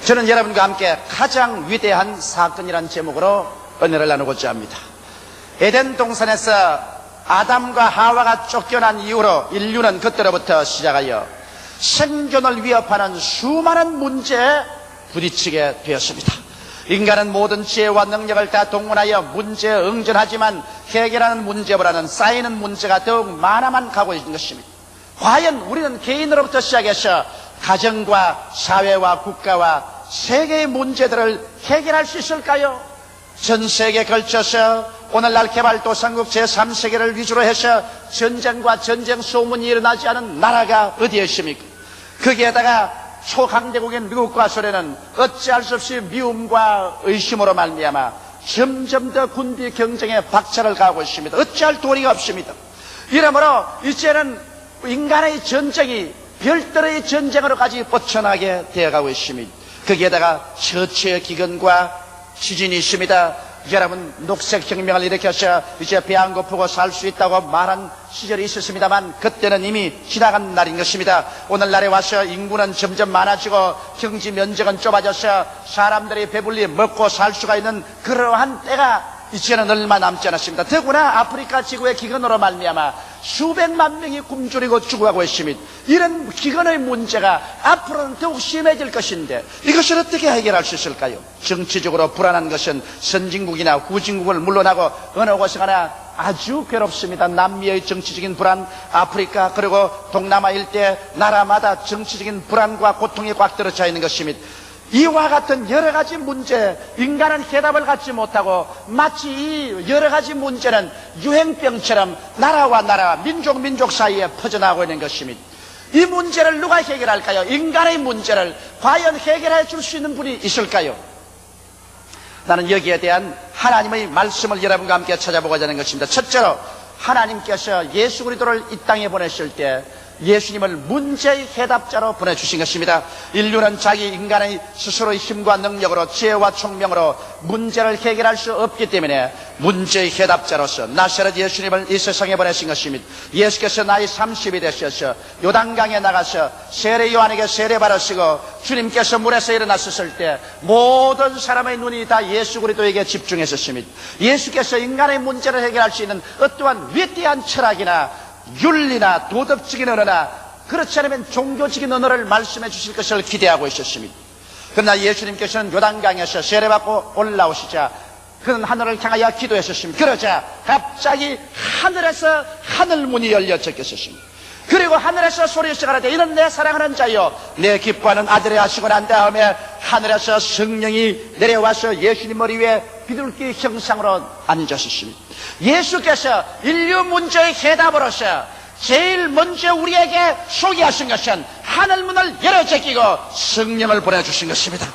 저는 여러분과 함께 가장 위대한 사건이라는 제목으로 은혜를 나누고자 합니다. 에덴 동산에서 아담과 하와가 쫓겨난 이후로 인류는 그때로부터 시작하여 생존을 위협하는 수많은 문제에 부딪히게 되었습니다. 인간은 모든 지혜와 능력을 다 동원하여 문제에 응전하지만 해결하는 문제보다는 쌓이는 문제가 더욱 많아만 가고 있는 것입니다. 과연 우리는 개인으로부터 시작해서 가정과 사회와 국가와 세계의 문제들을 해결할 수 있을까요? 전 세계에 걸쳐서 오늘날 개발도상국 제3세계를 위주로 해서 전쟁과 전쟁 소문이 일어나지 않은 나라가 어디에 있습니까? 거기에다가 초강대국인 미국과 소련은 어찌할 수 없이 미움과 의심으로 말미암아 점점 더 군비 경쟁에 박차를 가하고 있습니다. 어찌할 도리가 없습니다. 이러므로 이제는 인간의 전쟁이 별도의 전쟁으로까지 뻗쳐나게 되어가고 있습니다. 거기에다가 처치의 기근과 지진이 있습니다. 여러분, 녹색혁명을 일으켜서 이제 배 안 고프고 살 수 있다고 말한 시절이 있었습니다만 그때는 이미 지나간 날인 것입니다. 오늘날에 와서 인구는 점점 많아지고 경지 면적은 좁아져서 사람들이 배불리 먹고 살 수가 있는 그러한 때가 이제는 얼마 남지 않았습니다. 더구나 아프리카 지구의 기근으로 말미암아 수백만 명이 굶주리고 죽어가고 있습니다. 이런 기근의 문제가 앞으로는 더욱 심해질 것인데 이것을 어떻게 해결할 수 있을까요? 정치적으로 불안한 것은 선진국이나 후진국을 물러나고 어느 곳에 가나 아주 괴롭습니다. 남미의 정치적인 불안, 아프리카 그리고 동남아 일대 나라마다 정치적인 불안과 고통이 꽉 들어차 있는 것입니다. 이와 같은 여러 가지 문제, 인간은 해답을 갖지 못하고 마치 이 여러 가지 문제는 유행병처럼 나라와 나라, 민족 사이에 퍼져나가고 있는 것입니다. 이 문제를 누가 해결할까요? 인간의 문제를 과연 해결해 줄 수 있는 분이 있을까요? 나는 여기에 대한 하나님의 말씀을 여러분과 함께 찾아보고자 하는 것입니다. 첫째로 하나님께서 예수 그리스도를 이 땅에 보내실 때 예수님을 문제의 해답자로 보내주신 것입니다. 인류는 자기 인간의 스스로의 힘과 능력으로 지혜와 총명으로 문제를 해결할 수 없기 때문에 문제의 해답자로서 나사렛 예수님을 이 세상에 보내신 것입니다. 예수께서 나이 30이 되셔서 요단강에 나가서 세례 요한에게 세례 받으시고 주님께서 물에서 일어났었을 때 모든 사람의 눈이 다 예수 그리스도에게 집중했었습니다. 예수께서 인간의 문제를 해결할 수 있는 어떠한 위대한 철학이나 윤리나 도덕적인 언어나 그렇지 않으면 종교적인 언어를 말씀해 주실 것을 기대하고 있었습니다. 그러나 예수님께서는 요단강에서 세례받고 올라오시자 그는 하늘을 향하여 기도했었습니다. 그러자 갑자기 하늘에서 하늘문이 열려 적혔었습니다. 그리고 하늘에서 소리가 가라되 이는 내 사랑하는 자요 내 기뻐하는 아들이 하시고 난 다음에 하늘에서 성령이 내려와서 예수님 머리 위에 비둘기 형상으로 앉으셨습니다. 예수께서 인류 문제의 해답으로서 제일 먼저 우리에게 소개하신 것은 하늘문을 열어 제끼고 성령을 보내주신 것입니다.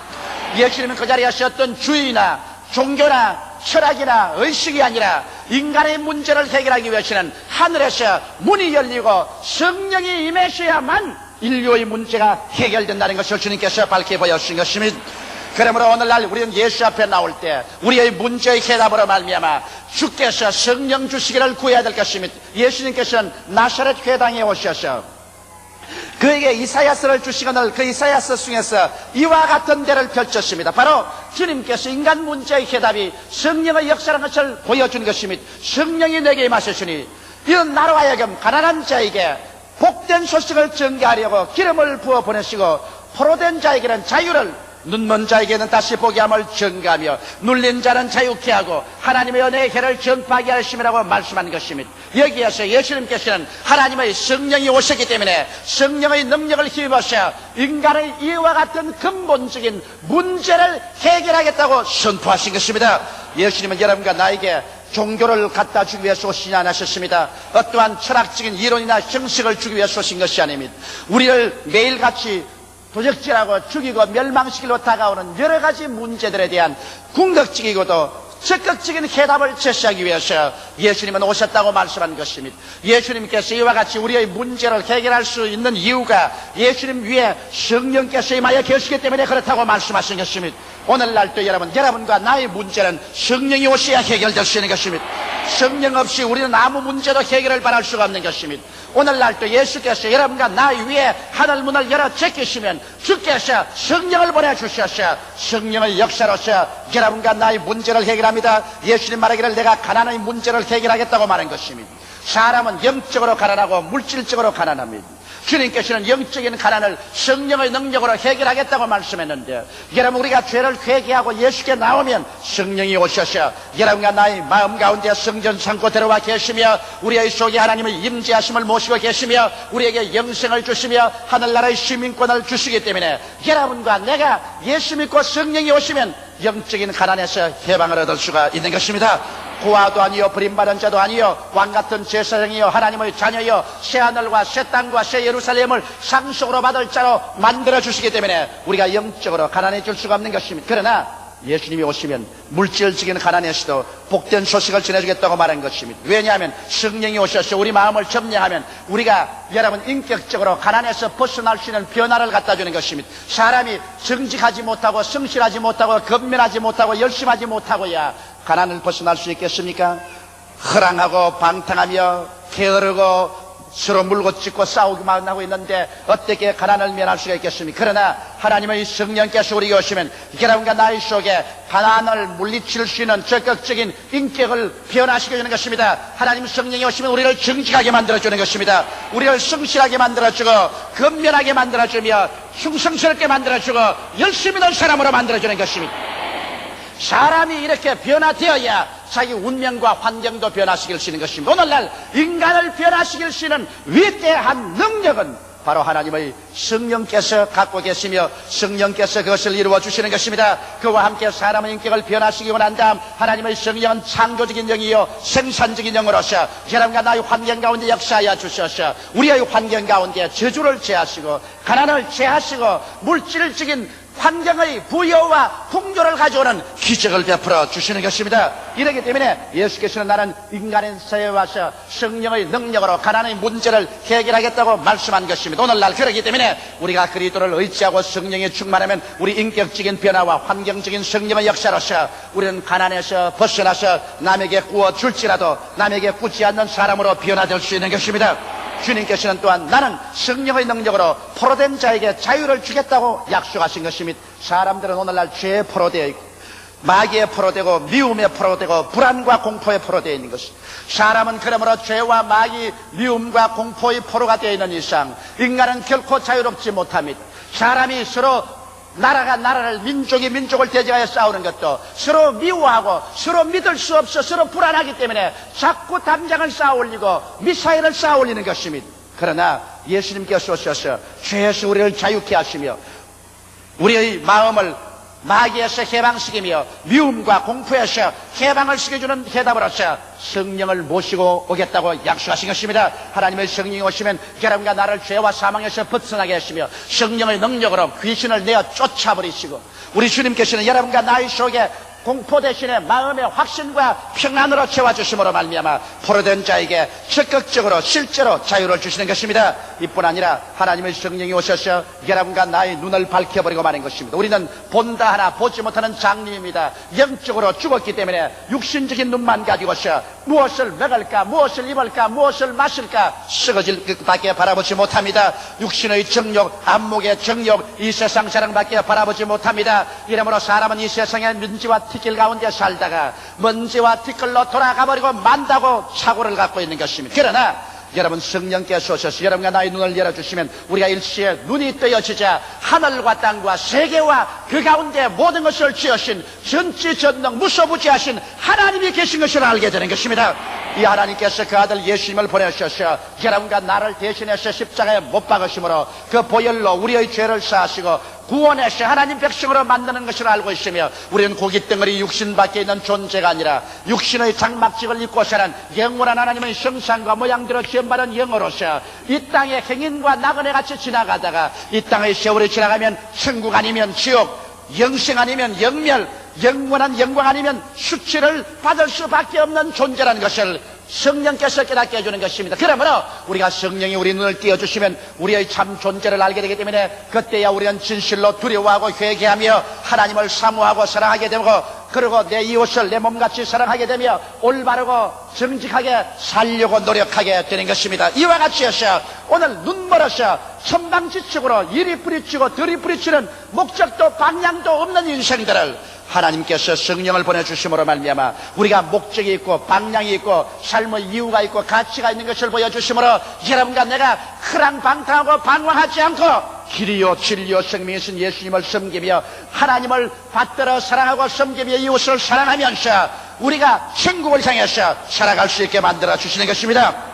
예수님은 그 자리에서 어떤 주의나 종교나 철학이나 의식이 아니라 인간의 문제를 해결하기 위해서는 하늘에서 문이 열리고 성령이 임하셔야만 인류의 문제가 해결된다는 것을 주님께서 밝혀 보여주신 것입니다. 그러므로 오늘날 우리는 예수 앞에 나올 때 우리의 문제의 해답으로 말미암아 주께서 성령 주시기를 구해야 될 것입니다. 예수님께서는 나사렛 회당에 오셔서 그에게 이사야서를 주시거늘 그 이사야서 중에서 이와 같은 데를 펼쳤습니다. 바로 주님께서 인간 문제의 해답이 성령의 역사라는 것을 보여준 것입니다. 성령이 내게 임하셨으니 이런 나로 하여금 가난한 자에게 복된 소식을 전개하려고 기름을 부어 보내시고 포로된 자에게는 자유를, 눈먼 자에게는 다시 보게 함을 전가하며 눌린 자는 자유케 하고 하나님의 은혜의 해를 전파하게 하심이라고 말씀한 것입니다. 여기에서 예수님께서는 하나님의 성령이 오셨기 때문에 성령의 능력을 힘입어서 인간의 이와 같은 근본적인 문제를 해결하겠다고 선포하신 것입니다. 예수님은 여러분과 나에게 종교를 갖다 주기 위해서 오시지 않으셨습니다. 어떠한 철학적인 이론이나 형식을 주기 위해서 오신 것이 아닙니다. 우리를 매일같이 도적질하고 죽이고 멸망시키려 다가오는 여러 가지 문제들에 대한 궁극적이고도 적극적인 해답을 제시하기 위해서 예수님은 오셨다고 말씀한 것입니다. 예수님께서 이와 같이 우리의 문제를 해결할 수 있는 이유가 예수님 위에 성령께서 임하여 계시기 때문에 그렇다고 말씀하신 것입니다. 오늘날도 여러분과 나의 문제는 성령이 오셔야 해결될 수 있는 것입니다. 성령 없이 우리는 아무 문제도 해결을 바랄 수가 없는 것입니다. 오늘날도 예수께서 여러분과 나 위에 하늘 문을 열어 제끼시면 주께서 성령을 보내주셔서 성령의 역사로서 여러분과 나의 문제를 해결합니다. 예수님 말하기를 내가 가난의 문제를 해결하겠다고 말한 것입니다. 사람은 영적으로 가난하고 물질적으로 가난합니다. 주님께서는 영적인 가난을 성령의 능력으로 해결하겠다고 말씀했는데, 여러분 우리가 죄를 회개하고 예수께 나오면 성령이 오셔서 여러분과 나의 마음 가운데 성전 삼고 들어와 계시며 우리의 속에 하나님의 임재하심을 모시고 계시며 우리에게 영생을 주시며 하늘나라의 시민권을 주시기 때문에 여러분과 내가 예수 믿고 성령이 오시면 영적인 가난에서 해방을 얻을 수가 있는 것입니다. 고아도 아니요 버림받은 자도 아니요 왕같은 제사장이요 하나님의 자녀요 새하늘과 새 땅과 새 예루살렘을 상속으로 받을 자로 만들어주시기 때문에 우리가 영적으로 가난해질 수가 없는 것입니다. 그러나 예수님이 오시면 물질적인 가난에서도 복된 소식을 전해주겠다고 말한 것입니다. 왜냐하면 성령이 오셔서 우리 마음을 점령하면 우리가 여러분 인격적으로 가난에서 벗어날 수 있는 변화를 갖다 주는 것입니다. 사람이 정직하지 못하고 성실하지 못하고 건면하지 못하고 열심하지 못하고야 가난을 벗어날 수 있겠습니까? 허랑하고 방탕하며 게으르고 서로 물고 찢고 싸우기만 하고 있는데 어떻게 가난을 면할 수가 있겠습니까? 그러나 하나님의 성령께서 우리에게 오시면 여러분과 나의 속에 가난을 물리칠 수 있는 적극적인 인격을 변화시켜주는 것입니다. 하나님 성령이 오시면 우리를 정직하게 만들어주는 것입니다. 우리를 성실하게 만들어주고 건면하게 만들어주며 흉성스럽게 만들어주고 열심히 있는 사람으로 만들어주는 것입니다. 사람이 이렇게 변화되어야 자기 운명과 환경도 변화시킬 수 있는 것입니다. 오늘날 인간을 변화시킬 수 있는 위대한 능력은 바로 하나님의 성령께서 갖고 계시며 성령께서 그것을 이루어 주시는 것입니다. 그와 함께 사람의 인격을 변화시키고 난 다음 하나님의 성령은 창조적인 영이요 생산적인 영으로서 여러분과 나의 환경 가운데 역사하여 주셔서 우리의 환경 가운데 저주를 제하시고 가난을 제하시고 물질적인 환경의 부여와 풍조를 가져오는 기적을 베풀어 주시는 것입니다. 이렇기 때문에 예수께서는 나는 인간의 세에 와서 성령의 능력으로 가난의 문제를 해결하겠다고 말씀한 것입니다. 오늘날 그렇기 때문에 우리가 그리스도를 의지하고 성령에 충만하면 우리 인격적인 변화와 환경적인 성령의 역사로서 우리는 가난에서 벗어나서 남에게 구워줄지라도 남에게 꾸지 않는 사람으로 변화될 수 있는 것입니다. 주님께서는 또한 나는 성령의 능력으로 포로된 자에게 자유를 주겠다고 약속하신 것입니다. 사람들은 오늘날 죄에 포로되어 있고 마귀에 포로되고 미움에 포로되고 불안과 공포에 포로되어 있는 것입니다. 사람은 그러므로 죄와 마귀, 미움과 공포의 포로가 되어 있는 이상 인간은 결코 자유롭지 못합니다. 사람이 서로 나라가 나라를 민족이 민족을 대적하여 싸우는 것도 서로 미워하고 서로 믿을 수 없어 서로 불안하기 때문에 자꾸 담장을 쌓아 올리고 미사일을 쌓아 올리는 것입니다. 그러나 예수님께서 오셔서 죄에서 우리를 자유케 하시며 우리의 마음을 마귀에서 해방시키며 미움과 공포에서 해방을 시켜주는 해답으로서 성령을 모시고 오겠다고 약속하신 것입니다. 하나님의 성령이 오시면 여러분과 나를 죄와 사망에서 벗어나게 하시며 성령의 능력으로 귀신을 내어 쫓아버리시고 우리 주님께서는 여러분과 나의 속에 공포 대신에 마음의 확신과 평안으로 채워주심으로 말미암아 포로된 자에게 적극적으로 실제로 자유를 주시는 것입니다. 이뿐 아니라 하나님의 성령이 오셔서 여러분과 나의 눈을 밝혀버리고 마는 것입니다. 우리는 본다 하나 보지 못하는 장님입니다. 영적으로 죽었기 때문에 육신적인 눈만 가지고서 무엇을 먹을까 무엇을 입을까 무엇을 마실까 썩어질 것밖에 바라보지 못합니다. 육신의 정욕 안목의 정욕 이 세상 사랑밖에 바라보지 못합니다. 이러므로 사람은 이 세상의 민지와 티끌 가운데 살다가 먼지와 티끌로 돌아가버리고 만다고 착오를 갖고 있는 것입니다. 그러나 여러분 성령께서 오셔서 여러분과 나의 눈을 열어주시면 우리가 일시에 눈이 뜨여지자 하늘과 땅과 세계와 그 가운데 모든 것을 지으신 전지전능 무소부지하신 하나님이 계신 것을 알게 되는 것입니다. 이 하나님께서 그 아들 예수님을 보내셔서 여러분과 나를 대신해서 십자가에 못 박으심으로 그 보혈로 우리의 죄를 사하시고 구원해서 하나님 백성으로 만드는 것을 알고 있으며 우리는 고깃덩어리 육신 밖에 있는 존재가 아니라 육신의 장막직을 입고 사는 영원한 하나님의 형상과 모양대로 지음받은 영으로서 이 땅의 행인과 나그네 같이 지나가다가 이 땅의 세월이 지나가면 천국 아니면 지옥 영생 아니면 영멸 영원한 영광 아니면 수치를 받을 수밖에 없는 존재라는 것을 성령께서 깨닫게 해주는 것입니다. 그러므로 우리가 성령이 우리 눈을 띄워주시면 우리의 참 존재를 알게 되기 때문에 그때야 우리는 진실로 두려워하고 회개하며 하나님을 사모하고 사랑하게 되고 그리고 내 이웃을 내 몸같이 사랑하게 되며 올바르고 정직하게 살려고 노력하게 되는 것입니다. 이와 같이 해서 오늘 눈멀어서 천방지축으로 이리 부딪히고 저리 부딪히는 목적도 방향도 없는 인생들을 하나님께서 성령을 보내주심으로 말미암아 우리가 목적이 있고 방향이 있고 삶의 이유가 있고 가치가 있는 것을 보여주심으로 여러분과 내가 흐랑방탕하고 방황하지 않고 길이요 진리요 생명이신 예수님을 섬기며 하나님을 받들어 사랑하고 섬기며 이웃을 사랑하면서 우리가 천국을 향해서 살아갈 수 있게 만들어 주시는 것입니다.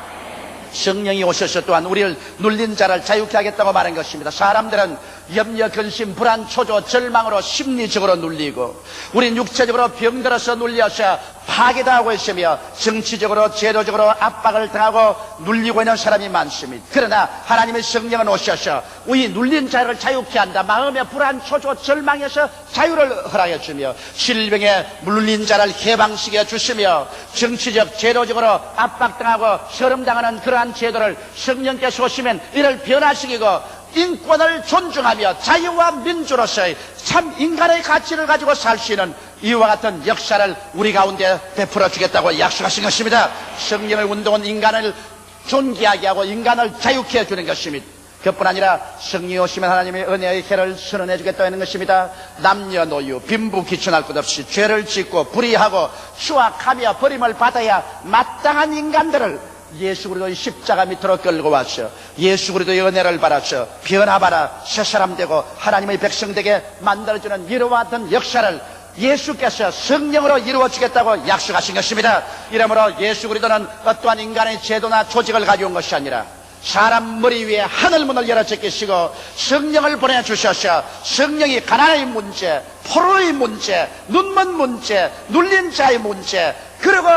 성령이 오셔서 또한 우리를 눌린 자를 자유케 하겠다고 말한 것입니다. 사람들은 염려, 근심, 불안, 초조, 절망으로 심리적으로 눌리고 우린 육체적으로 병들어서 눌려서 파괴당하고 있으며 정치적으로 제도적으로 압박을 당하고 눌리고 있는 사람이 많습니다. 그러나 하나님의 성령은 오셔서 우리 눌린 자를 자유케 한다. 마음의 불안, 초조, 절망에서 자유를 허락해 주며 질병에 물린 자를 해방시켜 주시며 정치적, 제도적으로 압박당하고 서름당하는 그러한 제도를 성령께서 오시면 이를 변화시키고 인권을 존중하며 자유와 민주로서의 참 인간의 가치를 가지고 살 수 있는 이와 같은 역사를 우리 가운데 베풀어 주겠다고 약속하신 것입니다. 성령의 운동은 인간을 존귀하게 하고 인간을 자유케 해주는 것입니다. 그뿐 아니라 성령이 오시면 하나님의 은혜의 해를 선언해 주겠다는 것입니다. 남녀노유 빈부귀천할 것 없이 죄를 짓고 불의하고 추악하며 버림을 받아야 마땅한 인간들을 예수 그리스도의 십자가 밑으로 끌고 와서 예수 그리스도의 은혜를 받아서 변화받아 새사람 되고 하나님의 백성 되게 만들어주는 이와 같은 역사를 예수께서 성령으로 이루어주겠다고 약속하신 것입니다. 이러므로 예수 그리스도는 어떠한 인간의 제도나 조직을 가져온 것이 아니라 사람 머리 위에 하늘문을 열어 제끼시고 성령을 보내주셔서 성령이 가난의 문제, 포로의 문제, 눈먼 문제, 눌린 자의 문제, 그리고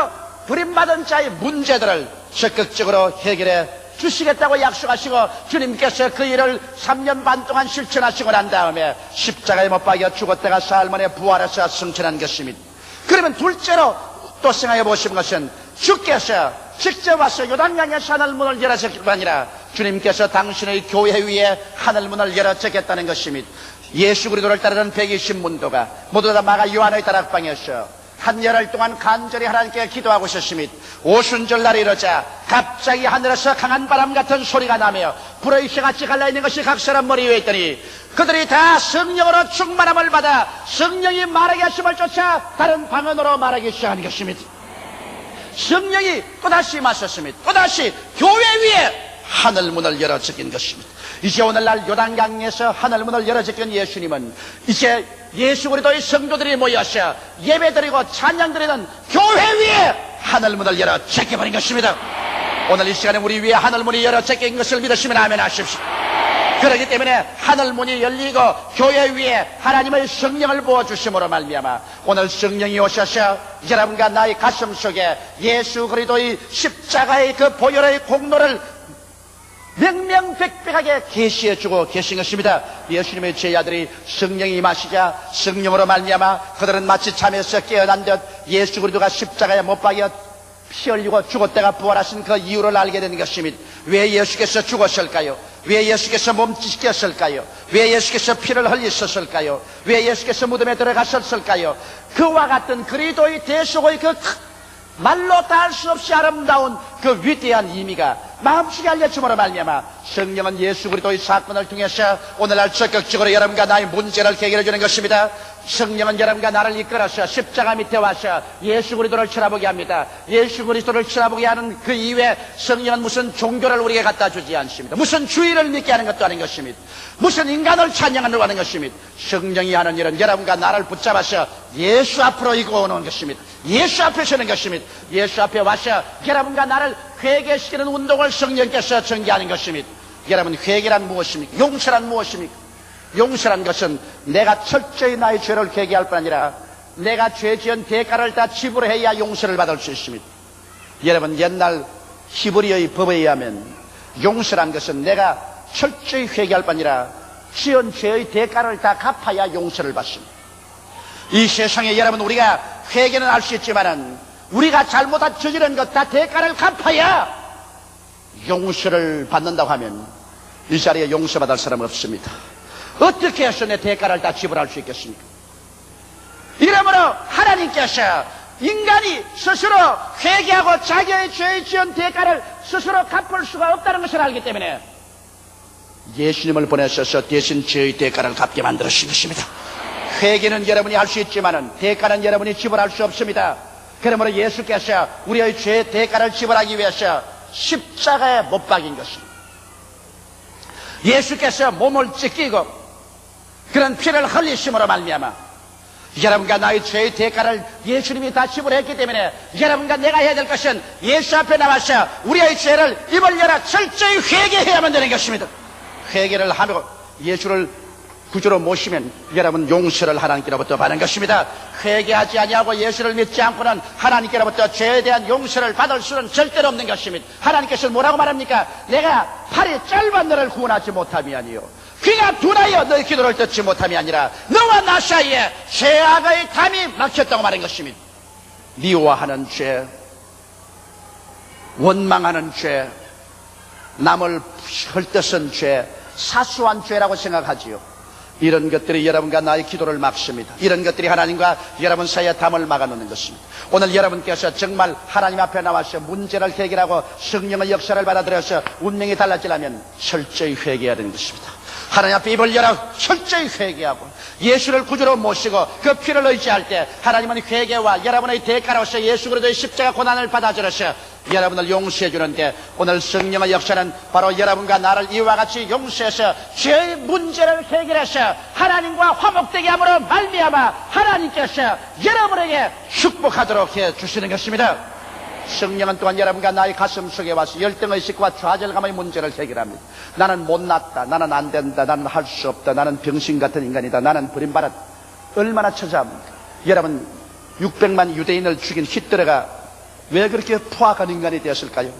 버림받은 자의 문제들을 적극적으로 해결해 주시겠다고 약속하시고 주님께서 그 일을 3년 반 동안 실천하시고 난 다음에 십자가에 못 박여 죽었다가 사흘 만에 부활해서 승천한 것입니다. 그러면 둘째로 또 생각해 보신 것은 주께서 직접 와서 요단강에서 하늘문을 열어주실 뿐 아니라 주님께서 당신의 교회 위에 하늘문을 열어주겠다는 것입니다. 예수 그리스도를 따르는 120문도가 모두 다 마가 요한의 다락방에서 한 열흘 동안 간절히 하나님께 기도하고 있었습니다. 오순절날이 이르자 갑자기 하늘에서 강한 바람 같은 소리가 나며 불의 쇠같이 갈라있는 것이 각 사람 머리 위에 있더니 그들이 다 성령으로 충만함을 받아 성령이 말하게 하심을 쫓아 다른 방언으로 말하기 시작한 것입니다. 성령이 또다시 임하셨습니다. 또다시 교회 위에 하늘문을 열어주긴 것입니다. 이제 오늘날 요단강에서 하늘문을 열어주긴 예수님은 이제 예수 그리스도의 성도들이 모여서 예배드리고 찬양드리는 교회 위에 하늘문을 열어 제껴버린 것입니다. 오늘 이 시간에 우리 위에 하늘문이 열어 제낀 것을 믿으시면 아멘 하십시오. 그렇기 때문에 하늘문이 열리고 교회 위에 하나님의 성령을 부어주심으로 말미암아 오늘 성령이 오셔서 여러분과 나의 가슴 속에 예수 그리스도의 십자가의 그 보혈의 공로를 명명백백하게 계시해주고 계신 것입니다. 예수님의 제자들이 성령이 임하시자 성령으로 말미암아 그들은 마치 잠에서 깨어난 듯 예수 그리스도가 십자가에 못 박여 피 흘리고 죽었다가 부활하신 그 이유를 알게 된 것입니다. 왜 예수께서 죽었을까요? 왜 예수께서 몸짓겼을까요? 왜 예수께서 피를 흘리셨을까요? 왜 예수께서 무덤에 들어가셨을까요? 그와 같은 그리스도의 대속의 그 말로 다 할 수 없이 아름다운 그 위대한 의미가 마음속에 알려줌으로 말미암아 성령은 예수 그리스도의 사건을 통해서 오늘날 적극적으로 여러분과 나의 문제를 해결해 주는 것입니다. 성령은 여러분과 나를 이끌어서 십자가 밑에 와서 예수 그리스도를 쳐다보게 합니다. 예수 그리스도를 쳐다보게 하는 그 이후에 성령은 무슨 종교를 우리에게 갖다 주지 않습니다. 무슨 주의를 믿게 하는 것도 아닌 것입니다. 무슨 인간을 찬양하려고 하는 것입니다. 성령이 하는 일은 여러분과 나를 붙잡아서 예수 앞으로 이끌어 오는 것입니다. 예수 앞에 서는 것입니다. 예수 앞에 와서 여러분과 나를 회개시키는 운동을 성령께서 전개하는 것입니다. 여러분, 회개란 무엇입니까? 용서란 무엇입니까? 용서란 것은 내가 철저히 나의 죄를 회개할 뿐 아니라 내가 죄 지은 대가를 다 지불해야 용서를 받을 수 있습니다. 여러분, 옛날 히브리의 법에 의하면 용서란 것은 내가 철저히 회개할 뿐 아니라 지은 죄의 대가를 다 갚아야 용서를 받습니다. 이 세상에 여러분, 우리가 회개는 할 수 있지만은 우리가 잘못한 저지른 것 다 대가를 갚아야 용서를 받는다고 하면 이 자리에 용서받을 사람은 없습니다. 어떻게 해서 내 대가를 다 지불할 수 있겠습니까? 이러므로 그러므로 하나님께서 인간이 스스로 회개하고 자기의 죄의 지은 대가를 스스로 갚을 수가 없다는 것을 알기 때문에 예수님을 보내셔서 대신 죄의 대가를 갚게 만들으신 것입니다. 회개는 여러분이 할 수 있지만은 대가는 여러분이 지불할 수 없습니다. 그러므로 예수께서 우리의 죄의 대가를 지불하기 위해서 십자가에 못 박인 것입니다. 예수께서 몸을 찢기고 그런 피를 흘리심으로 말미암아 여러분과 나의 죄의 대가를 예수님이 다 지불했기 때문에 여러분과 내가 해야 될 것은 예수 앞에 나와서 우리의 죄를 입을 열어 철저히 회개해야만 되는 것입니다. 회개를 하고 예수를 구주로 모시면 여러분 용서를 하나님께로부터 받는 것입니다. 회개하지 아니하고 예수를 믿지 않고는 하나님께로부터 죄에 대한 용서를 받을 수는 절대로 없는 것입니다. 하나님께서는 뭐라고 말합니까? 내가 팔이 짧은 너를 구원하지 못함이아니요 귀가 둔하여 너의 기도를 듣지 못함이 아니라 너와 나 사이에 죄악의 담이 막혔다고 말한 것입니다. 미워하는 죄, 원망하는 죄, 남을 헐뜯은 죄, 사소한 죄라고 생각하지요. 이런 것들이 여러분과 나의 기도를 막습니다. 이런 것들이 하나님과 여러분 사이에 담을 막아놓는 것입니다. 오늘 여러분께서 정말 하나님 앞에 나와서 문제를 해결하고 성령의 역사를 받아들여서 운명이 달라지려면 철저히 회개해야 되는 것입니다. 하나님 앞에 입을 열어 철저히 회개하고 예수를 구주로 모시고 그 피를 의지할 때 하나님은 회개와 여러분의 대가로서 예수 그리스도의 십자가 고난을 받아주셔서 여러분을 용서해 주는데 오늘 성령의 역사는 바로 여러분과 나를 이와 같이 용서해서 죄의 문제를 해결해서 하나님과 화목되게 함으로 말미암아 하나님께서 여러분에게 축복하도록 해 주시는 것입니다. 성령은 또한 여러분과 나의 가슴 속에 와서 열등의식과 좌절감의 문제를 해결합니다. 나는 못났다, 나는 안 된다, 나는 할 수 없다, 나는 병신 같은 인간이다, 나는 버림받았다. 얼마나 처자합니까? 여러분 600만 유대인을 죽인 히틀러가 왜 그렇게 포악한 인간이 되었을까요?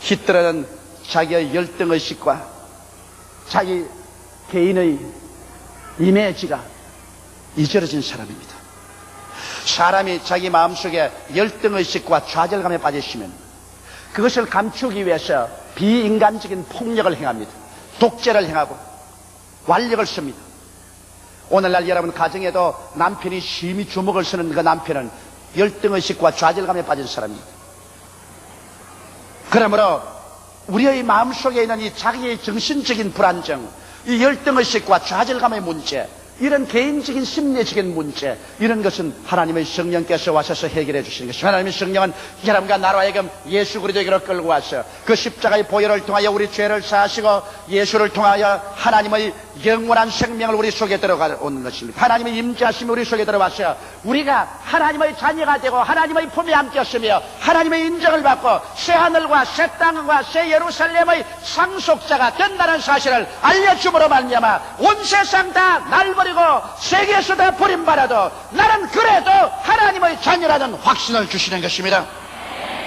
히틀러는 자기의 열등의식과 자기 개인의 이미지가 이저려진 사람입니다. 사람이 자기 마음속에 열등의식과 좌절감에 빠지시면 그것을 감추기 위해서 비인간적인 폭력을 행합니다. 독재를 행하고 완력을 씁니다. 오늘날 여러분 가정에도 남편이 심히 주먹을 쓰는 그 남편은 열등의식과 좌절감에 빠진 사람입니다. 그러므로 우리의 마음속에 있는 이 자기의 정신적인 불안정, 이 열등의식과 좌절감의 문제, 이런 개인적인 심리적인 문제, 이런 것은 하나님의 성령께서 와셔서 해결해 주시는 것입니다. 하나님의 성령은 여러분과 나로 하여금 예수 그리스도에게로 끌고 와서 그 십자가의 보혈을 통하여 우리 죄를 사하시고 예수를 통하여 하나님의 영원한 생명을 우리 속에 들어가오는 것입니다. 하나님의 임재하심이 우리 속에 들어와서 우리가 하나님의 자녀가 되고 하나님의 품에 안겼으며 하나님의 인정을 받고 새하늘과 새 땅과 새 예루살렘의 상속자가 된다는 사실을 알려줌으로 말미암아 온 세상 다 날 버리고 세계에서 다 버림받아도 나는 그래도 하나님의 자녀라는 확신을 주시는 것입니다.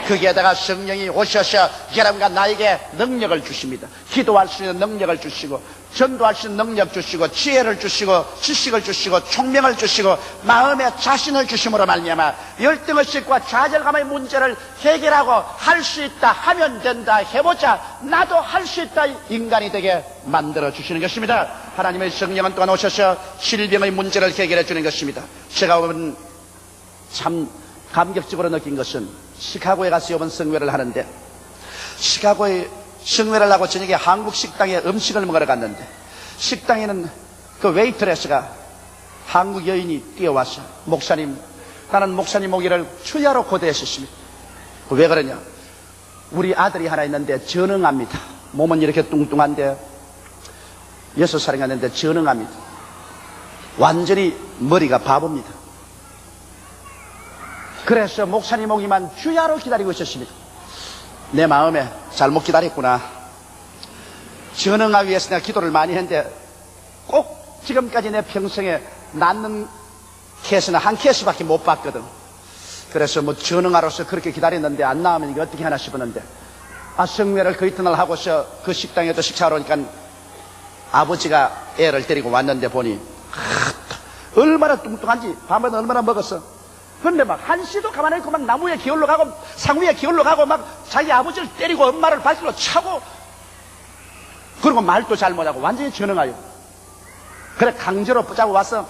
거기에다가 성령이 오셔서 여러분과 나에게 능력을 주십니다. 기도할 수 있는 능력을 주시고 전도할 수 있는 능력 주시고 지혜를 주시고 지식을 주시고 총명을 주시고 마음의 자신을 주심으로 말미암아 열등의식과 좌절감의 문제를 해결하고 할 수 있다, 하면 된다, 해보자, 나도 할 수 있다 인간이 되게 만들어 주시는 것입니다. 하나님의 성령은 또한 오셔서 질병의 문제를 해결해 주는 것입니다. 제가 오늘 참 감격적으로 느낀 것은 시카고에 가서 이번 성회를 하는데 시카고에 성회를 하고 저녁에 한국 식당에 음식을 먹으러 갔는데 식당에는 그 웨이트레스가 한국 여인이 뛰어와서 목사님, 나는 목사님 오기를 주야로 고대했었습니다. 왜 그러냐? 우리 아들이 하나 있는데 전응합니다. 몸은 이렇게 뚱뚱한데 6살인가 됐는데 전응합니다. 완전히 머리가 바보입니다. 그래서 목사님 오기만 주야로 기다리고 있었습니다. 내 마음에 잘못 기다렸구나. 전응하기 위해서 내가 기도를 많이 했는데 꼭 지금까지 내 평생에 낳는 케이스는 한 케이스밖에 못 봤거든. 그래서 뭐 전응하로서 그렇게 기다렸는데 안 나오면 이게 어떻게 하나 싶었는데 성회를 그 이튿날 하고서 그 식당에도 식사하러 오니까 아버지가 애를 데리고 왔는데 보니 얼마나 뚱뚱한지 밤에 얼마나 먹었어. 그런데 막 한시도 가만히 있고 막 나무에 기울러 가고 상위에 기울러 가고 막 자기 아버지를 때리고 엄마를 발길로 차고 그리고 말도 잘 못하고 완전히 전응하여. 그래 강제로 붙잡고 와서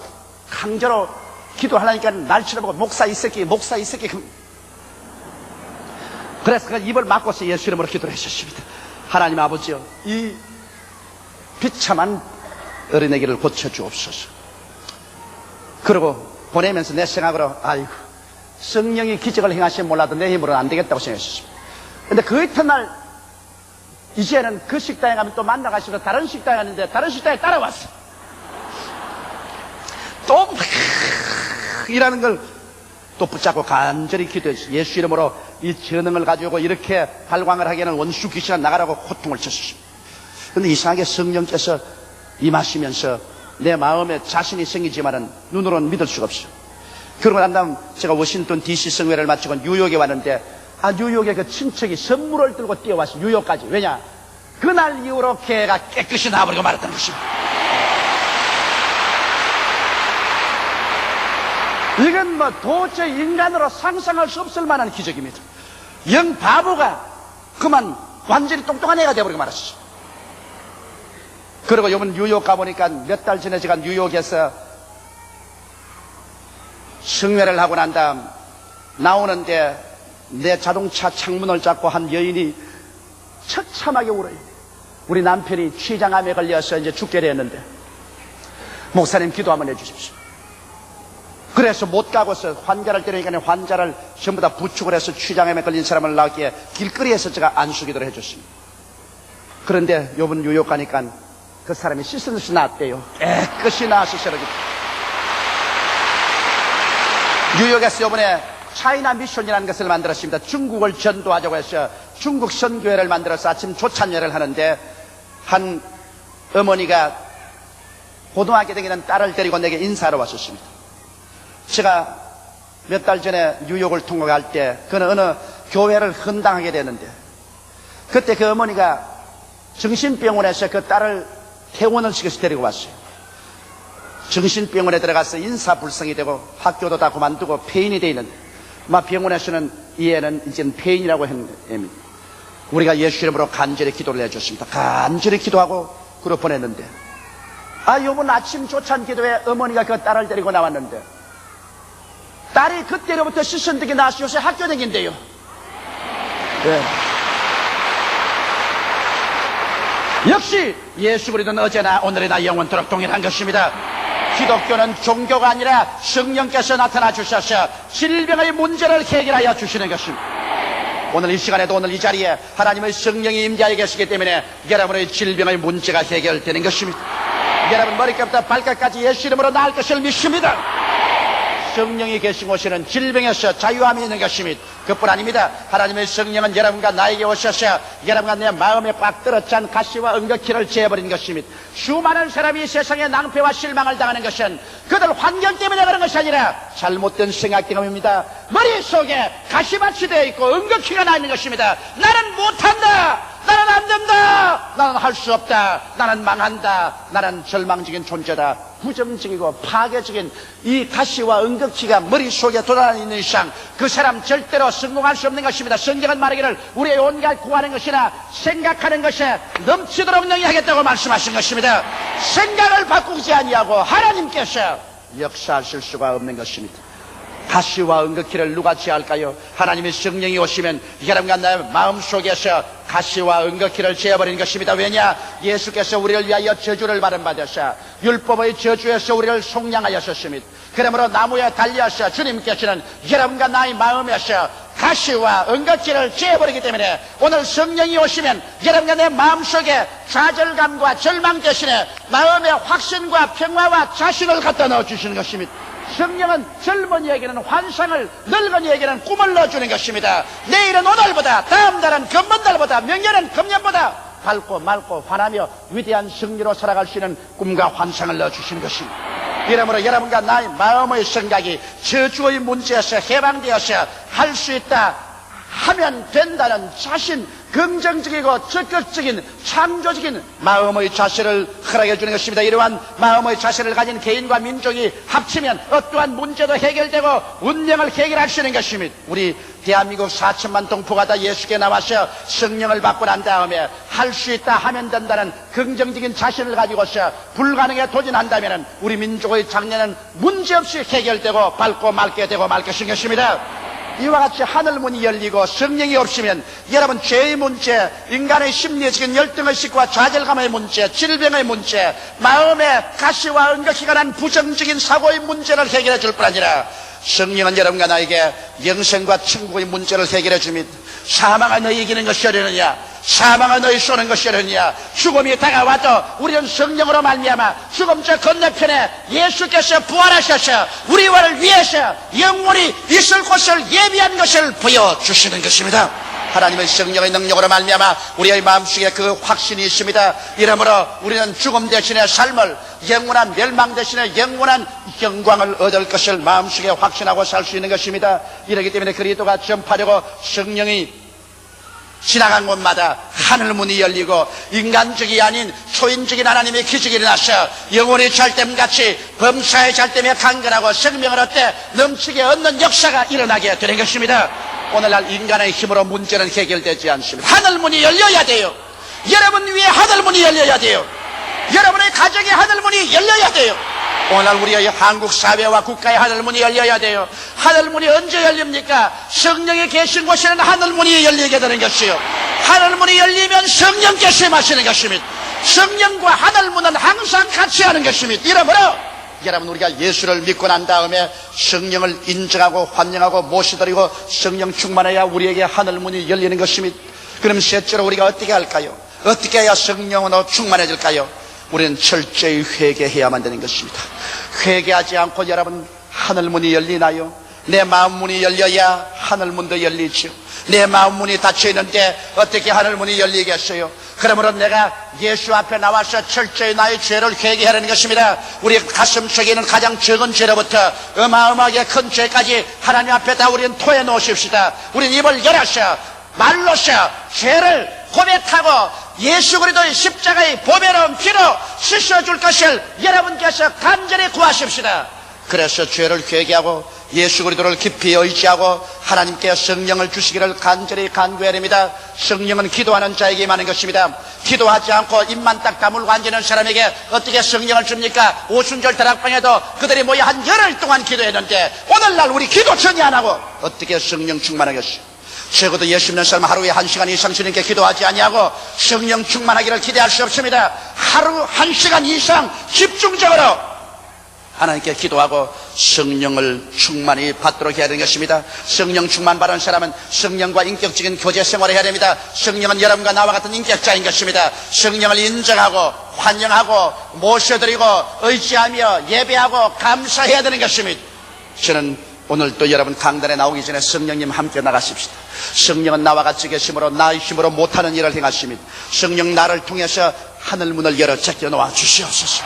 강제로 기도하려니까 날 쳐다보고 목사 이 새끼. 그래서 그 입을 막고서 예수 이름으로 기도를 하셨습니다. 하나님 아버지여, 이 비참한 어린애기를 고쳐주옵소서. 그리고 보내면서 내 생각으로 아이고, 성령이 기적을 행하시면 몰라도 내 힘으로는 안 되겠다고 생각했습니다. 근데 그 이튿날 이제는 그 식당에 가면 또 만나가시고 다른 식당에 갔는데 다른 식당에 따라왔어. 또 이라는 걸 또 붙잡고 간절히 기도했어. 예수 이름으로 이 전능을 가지고 이렇게 발광을 하기에는 원수 귀신은 나가라고 호통을 쳤습니다. 근데 이상하게 성령께서 임하시면서 내 마음에 자신이 생기지만은 눈으로는 믿을 수가 없어요. 그러고 난 다음 제가 워싱턴 DC 성회를 마치고 뉴욕에 왔는데, 뉴욕에 그 친척이 선물을 들고 뛰어왔어. 뉴욕까지. 왜냐? 그날 이후로 개가 깨끗이 나와버리고 말았다는 것입니다. 이건 뭐 도저히 인간으로 상상할 수 없을 만한 기적입니다. 영 바보가 그만 완전히 똑똑한 애가 되어버리고 말았어. 그리고 이번 뉴욕 가보니까 몇 달 전에 제가 뉴욕에서 성회를 하고 난 다음 나오는데 내 자동차 창문을 잡고 한 여인이 처참하게 울어요. 우리 남편이 췌장암에 걸려서 이제 죽게 되었는데 목사님 기도 한번 해주십시오. 그래서 못 가고서 환자를 때리니까 환자를 전부 다 부축을 해서 췌장암에 걸린 사람을 낳기에 길거리에서 제가 안수기도를 해줬습니다. 그런데 요번 뉴욕 가니까 그 사람이 씻은 듯이 나았대요. 깨끗이 나아서 쓰러졌다. 뉴욕에서 요번에 차이나 미션이라는 것을 만들었습니다. 중국을 전도하자고 해서 중국 선교회를 만들어서 아침 조찬회를 하는데 한 어머니가 고등학교 다니는 딸을 데리고 내게 인사하러 왔었습니다. 제가 몇 달 전에 뉴욕을 통과할 때 그는 어느 교회를 헌당하게 됐는데 그때 그 어머니가 정신병원에서 그 딸을 퇴원을 시켜서 데리고 왔어요. 정신병원에 들어가서 인사불성이 되고 학교도 다 그만두고 폐인이 되어 있는데 병원에서는 이 애는 이제는 폐인이라고 했는데 우리가 예수 이름으로 간절히 기도를 해줬습니다. 간절히 기도하고 그로 보냈는데 요번 아침 조찬 기도에 어머니가 그 딸을 데리고 나왔는데 딸이 그때로부터 시선득이 나서 요새 학교 다닌대요. 네. 역시 예수 그리스도는 어제나 오늘이나 영원토록 동일한 것입니다. 기독교는 종교가 아니라 성령께서 나타나 주셔서 질병의 문제를 해결하여 주시는 것입니다. 오늘 이 시간에도 오늘 이 자리에 하나님의 성령이 임재하여 계시기 때문에 여러분의 질병의 문제가 해결되는 것입니다. 여러분 머리끝부터 발끝까지 예수 이름으로 나을 것을 믿습니다. 성령이 계신 곳에는 질병에서 자유함이 있는 것입니다. 그뿐 아닙니다. 하나님의 성령은 여러분과 나에게 오셔서 여러분과 내 마음에 꽉 들어찬 가시와 응격키를 재버린 것입니다. 수많은 사람이 세상에 낭패와 실망을 당하는 것은 그들 환경 때문에 그런 것이 아니라 잘못된 생각 때문입니다. 머릿속에 가시밭이 되어 있고 응격키가 나 있는 것입니다. 나는 못한다, 나는 안 된다, 나는 할 수 없다, 나는 망한다, 나는 절망적인 존재다, 부정적이고 파괴적인 이 가시와 응급치가 머릿속에 돌아다니는 이상 그 사람 절대로 성공할 수 없는 것입니다. 성경은 말하기를 우리의 온갖 구하는 것이나 생각하는 것에 넘치도록 능히하겠다고 말씀하신 것입니다. 생각을 바꾸지 아니하고 하나님께서 역사하실 수가 없는 것입니다. 가시와 응급키를 누가 제할까요? 하나님의 성령이 오시면 여러분과 나의 마음속에서 가시와 응급키를 제어버리는 것입니다. 왜냐? 예수께서 우리를 위하여 저주를 받으셔 율법의 저주에서 우리를 속량하였습니다. 그러므로 나무에 달려서 주님께서는 여러분과 나의 마음에서 가시와 응급키를 제어버리기 때문에 오늘 성령이 오시면 여러분과 내 마음속에 좌절감과 절망 대신에 마음의 확신과 평화와 자신을 갖다 넣어주시는 것입니다. 성령은 젊은이에게는 환상을, 늙은이에게는 꿈을 넣어주는 것입니다. 내일은 오늘보다, 다음 달은 금번 달보다, 명년은 금년보다 밝고 맑고 환하며 위대한 승리로 살아갈 수 있는 꿈과 환상을 넣어주시는 것입니다. 이러므로 여러분과 나의 마음의 생각이 저주의 문제에서 해방되어서 할 수 있다, 하면 된다는 자신, 긍정적이고 적극적인 창조적인 마음의 자세를 허락해 주는 것입니다. 이러한 마음의 자세를 가진 개인과 민족이 합치면 어떠한 문제도 해결되고 운명을 해결할 수 있는 것입니다. 우리 대한민국 4천만 동포가 다 예수께 나와서 성령을 받고 난 다음에 할 수 있다 하면 된다는 긍정적인 자신을 가지고서 불가능에 도전한다면 우리 민족의 장래는 문제없이 해결되고 밝고 맑게 되고 말 것인 것입니다. 이와 같이 하늘문이 열리고 성령이 없으면 여러분 죄의 문제, 인간의 심리적인 열등의식과 좌절감의 문제, 질병의 문제, 마음의 가시와 은거시가 난 부정적인 사고의 문제를 해결해 줄 뿐 아니라 성령은 여러분과 나에게 영생과 천국의 문제를 해결해 줍니다. 사망은 너희 이기는 것이 어려느냐, 사망은 너희 쏘는 것이 어려느냐. 죽음이 다가와도 우리는 성령으로 말미암아 죽음 저 건너편에 예수께서 부활하셔서 우리와를 위해서 영원히 있을 곳을 예비한 것을 보여주시는 것입니다. 하나님의 성령의 능력으로 말미암아 우리의 마음속에 그 확신이 있습니다. 이러므로 우리는 죽음 대신의 삶을, 영원한 멸망 대신에 영원한 영광을 얻을 것을 마음속에 확신하고 살 수 있는 것입니다. 이렇기 때문에 그리스도가 전파되고 성령이 지나간 곳마다 하늘문이 열리고 인간적이 아닌 초인적인 하나님의 기적이 일어나서 영혼의 잘됨같이 범사의 잘됨에 강건하고 생명을 얻되 넘치게 얻는 역사가 일어나게 되는 것입니다. 오늘날 인간의 힘으로 문제는 해결되지 않습니다. 하늘문이 열려야 돼요. 여러분 위에 하늘문이 열려야 돼요. 여러분의 가정의 하늘문이 열려야 돼요. 오늘날 우리의 한국 사회와 국가의 하늘문이 열려야 돼요. 하늘문이 언제 열립니까? 성령이 계신 곳에는 하늘문이 열리게 되는 것이요, 하늘문이 열리면 성령께서 임하시는 것입니다. 성령과 하늘문은 항상 같이 하는 것입니다. 이러므로 여러분, 우리가 예수를 믿고 난 다음에 성령을 인정하고 환영하고 모시드리고 성령 충만해야 우리에게 하늘문이 열리는 것입니다. 그럼 셋째로 우리가 어떻게 할까요? 어떻게 해야 성령으로 충만해질까요? 우리는 철저히 회개해야만 되는 것입니다. 회개하지 않고 여러분 하늘문이 열리나요? 내 마음문이 열려야 하늘문도 열리죠. 내 마음문이 닫혀있는데 어떻게 하늘문이 열리겠어요? 그러므로 내가 예수 앞에 나와서 철저히 나의 죄를 회개하라는 것입니다. 우리 가슴 속에 있는 가장 적은 죄로부터 어마어마하게 큰 죄까지 하나님 앞에 다 우리는 토해 놓으십시다. 우리는 입을 열어서 말로서 죄를 고백하고 예수 그리스도의 십자가의 보배로운 피로 씻어줄 것을 여러분께서 간절히 구하십시다. 그래서 죄를 회개하고 예수 그리스도를 깊이 의지하고 하나님께 성령을 주시기를 간절히 간구해야 됩니다. 성령은 기도하는 자에게 임하는 것입니다. 기도하지 않고 입만 딱 다물고 앉는 사람에게 어떻게 성령을 줍니까? 오순절 다락방에도 그들이 모여 한 열흘 동안 기도했는데 오늘날 우리 기도 전혀 안 하고 어떻게 성령 충만하겠어요? 적어도 예수 믿는 사람 하루에 1시간 이상 주님께 기도하지 아니하고 성령 충만하기를 기대할 수 없습니다. 하루 1시간 이상 집중적으로 하나님께 기도하고 성령을 충만히 받도록 해야 되는 것입니다. 성령 충만 받은 사람은 성령과 인격적인 교제 생활을 해야 됩니다. 성령은 여러분과 나와 같은 인격자인 것입니다. 성령을 인정하고 환영하고 모셔드리고 의지하며 예배하고 감사해야 되는 것입니다. 저는 오늘 또 여러분 강단에 나오기 전에 성령님 함께 나가십시다. 성령은 나와 같이 계심으로 나의 힘으로 못하는 일을 행하십니다. 성령 나를 통해서 하늘문을 열어 제껴 놓아 주시옵소서.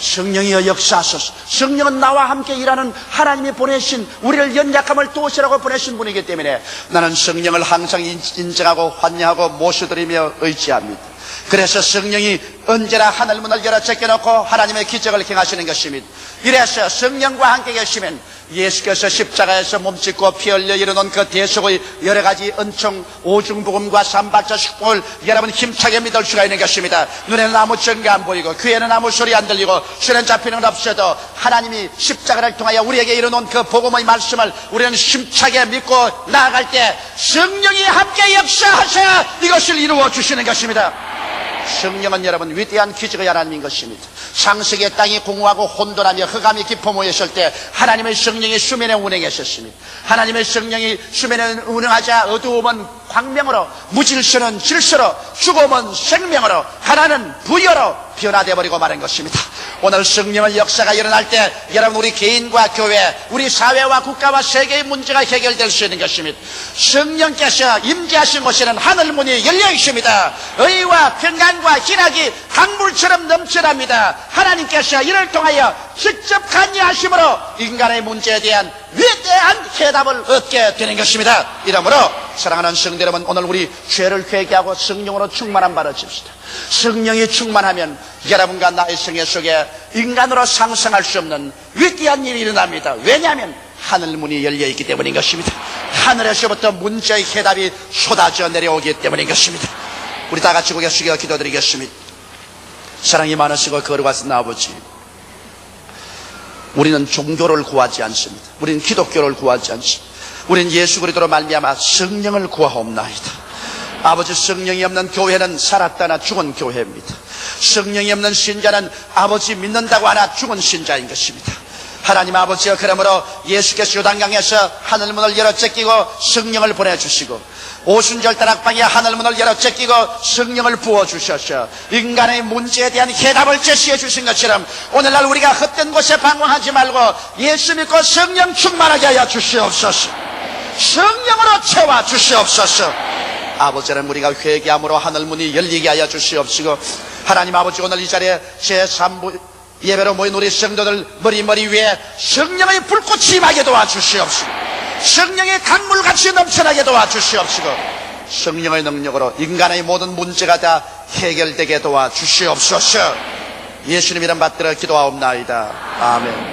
성령이여 역사하소서. 성령은 나와 함께 일하는 하나님이 보내신, 우리를 연약함을 도우시라고 보내신 분이기 때문에 나는 성령을 항상 인정하고 환영하고 모셔드리며 의지합니다. 그래서 성령이 언제나 하늘문을 열어 제껴놓고 하나님의 기적을 행하시는 것입니다. 이래서 성령과 함께 계시면 예수께서 십자가에서 몸짓고 피 흘려 이루는 그 대속의 여러 가지 은총, 오중복음과 삼발자 축복을 여러분 힘차게 믿을 수가 있는 것입니다. 눈에는 아무 증거 안 보이고 귀에는 아무 소리 안 들리고 손에 잡히는 건 없어도 하나님이 십자가를 통하여 우리에게 이루는 그 복음의 말씀을 우리는 힘차게 믿고 나아갈 때 성령이 함께 역사하셔 이것을 이루어 주시는 것입니다. 성령은 여러분 위대한 기적의 하나님인 것입니다. 창세기의 땅이 공허하고 혼돈하며 흑암이 깊어 모였을 때 하나님의 성령이 수면에 운행하셨습니다. 하나님의 성령이 수면에 운행하자 어두움은 광명으로, 무질서는 질서로, 죽음은 생명으로, 가난은 부여로, 변화되어 버리고 마는 것입니다. 오늘 성령의 역사가 일어날 때 여러분 우리 개인과 교회, 우리 사회와 국가와 세계의 문제가 해결될 수 있는 것입니다. 성령께서 임재하신 곳에는 하늘문이 열려 있습니다. 의와 평강과 희락이 강물처럼 넘쳐납니다. 하나님께서 이를 통하여 직접 관여하심으로 인간의 문제에 대한 위대한 해답을 얻게 되는 것입니다. 이러므로 사랑하는 성도 여러분, 오늘 우리 죄를 회개하고 성령으로 충만한 바를 집시다. 성령이 충만하면 여러분과 나의 생애 속에 인간으로 상상할 수 없는 위대한 일이 일어납니다. 왜냐하면 하늘문이 열려있기 때문인 것입니다. 하늘에서부터 문제의 해답이 쏟아져 내려오기 때문인 것입니다. 우리 다 같이 고개 숙여 기도드리겠습니다. 사랑이 많으시고 거룩하신 아버지, 우리는 종교를 구하지 않습니다. 우리는 기독교를 구하지 않습니다. 우리는 예수 그리스도로 말미암아 성령을 구하옵나이다. 아버지, 성령이 없는 교회는 살았다나 죽은 교회입니다. 성령이 없는 신자는 아버지 믿는다고 하나 죽은 신자인 것입니다. 하나님 아버지여, 그러므로 예수께서 요단강에서 하늘문을 열어 제끼고 성령을 보내주시고 오순절 다락방에 하늘문을 열어 제끼고 성령을 부어주셔서 인간의 문제에 대한 해답을 제시해 주신 것처럼 오늘날 우리가 헛된 곳에 방황하지 말고 예수 믿고 성령 충만하게 하여 주시옵소서. 성령으로 채워 주시옵소서. 아버지는 우리가 회개함으로 하늘문이 열리게 하여 주시옵시고, 하나님 아버지, 오늘 이 자리에 제3부 예배로 모인 우리 성도들 머리 위에 성령의 불꽃이 임하게 도와주시옵시고, 성령의 강물같이 넘쳐나게 도와주시옵시고, 성령의 능력으로 인간의 모든 문제가 다 해결되게 도와주시옵소서. 예수님 이름 받들어 기도하옵나이다. 아멘.